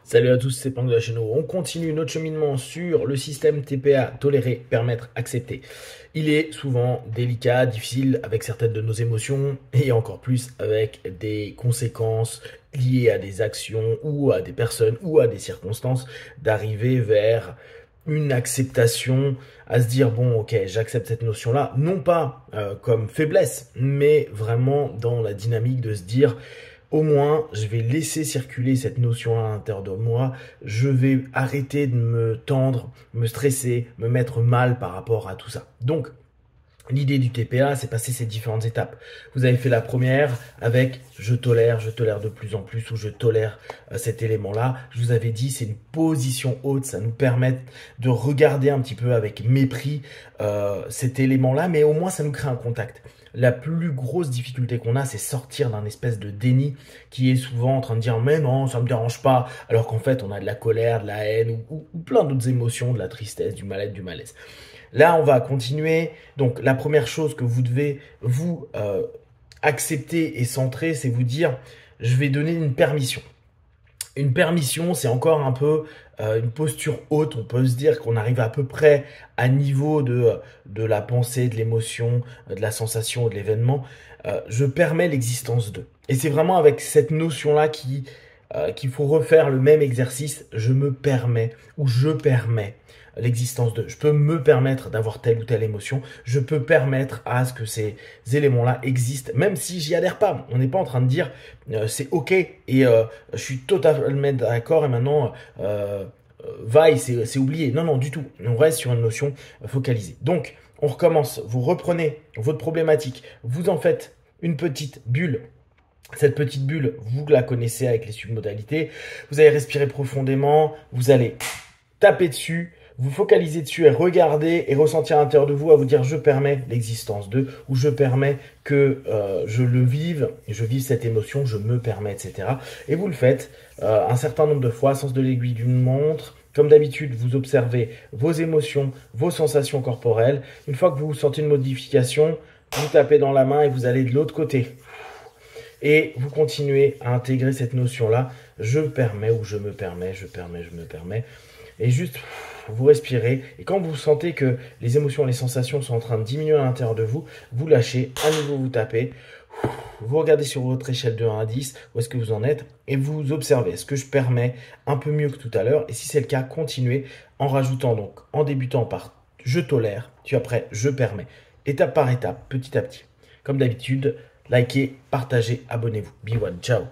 Salut à tous, c'est Pang de la chaîne. On continue notre cheminement sur le système TPA, tolérer, permettre, accepter. Il est souvent délicat, difficile avec certaines de nos émotions et encore plus avec des conséquences liées à des actions ou à des personnes ou à des circonstances d'arriver vers une acceptation, à se dire bon ok j'accepte cette notion là, non pas comme faiblesse, mais vraiment dans la dynamique de se dire au moins, je vais laisser circuler cette notion à l'intérieur de moi. Je vais arrêter de me tendre, me stresser, me mettre mal par rapport à tout ça. Donc, l'idée du TPA, c'est passer ces différentes étapes. Vous avez fait la première avec je tolère de plus en plus, ou je tolère cet élément-là. Je vous avais dit, c'est une position haute, ça nous permet de regarder un petit peu avec mépris cet élément-là, mais au moins ça nous crée un contact. La plus grosse difficulté qu'on a, c'est sortir d'un espèce de déni qui est souvent en train de dire mais non, ça me dérange pas, alors qu'en fait on a de la colère, de la haine ou plein d'autres émotions, de la tristesse, du mal-être, du malaise. Là, on va continuer. Donc, la première chose que vous devez vous accepter et centrer, c'est vous dire, je vais donner une permission. Une permission, c'est encore un peu une posture haute. On peut se dire qu'on arrive à peu près à niveau de la pensée, de l'émotion, de la sensation, de l'événement. Je permets l'existence d'eux. Et c'est vraiment avec cette notion-là qu'il faut refaire le même exercice. Je me permets ou je permets l'existence de. Je peux me permettre d'avoir telle ou telle émotion. Je peux permettre à ce que ces éléments-là existent, même si j'y adhère pas. On n'est pas en train de dire c'est ok et je suis totalement d'accord et maintenant vaille, c'est oublié. Non, non, du tout. On reste sur une notion focalisée. Donc, on recommence. Vous reprenez votre problématique. Vous en faites une petite bulle. Cette petite bulle, vous la connaissez avec les submodalités. Vous allez respirer profondément. Vous allez taper dessus, vous focalisez dessus et regarder et ressentir à l'intérieur de vous à vous dire je permets l'existence de, ou je permets que je le vive, je vive cette émotion, je me permets, etc. Et vous le faites un certain nombre de fois, sens de l'aiguille d'une montre. Comme d'habitude, vous observez vos émotions, vos sensations corporelles. Une fois que vous sentez une modification, vous tapez dans la main et vous allez de l'autre côté. Et vous continuez à intégrer cette notion-là, je permets ou je me permets, je permets, je me permets. Et juste, vous respirez. Et quand vous sentez que les émotions, les sensations sont en train de diminuer à l'intérieur de vous, vous lâchez, à nouveau vous tapez. Vous regardez sur votre échelle de 1 à 10, où est-ce que vous en êtes, et vous observez, est-ce que je permets un peu mieux que tout à l'heure. Et si c'est le cas, continuez en rajoutant donc, en débutant par je tolère, puis après je permets. Étape par étape, petit à petit. Comme d'habitude, likez, partagez, abonnez-vous. Be one, ciao.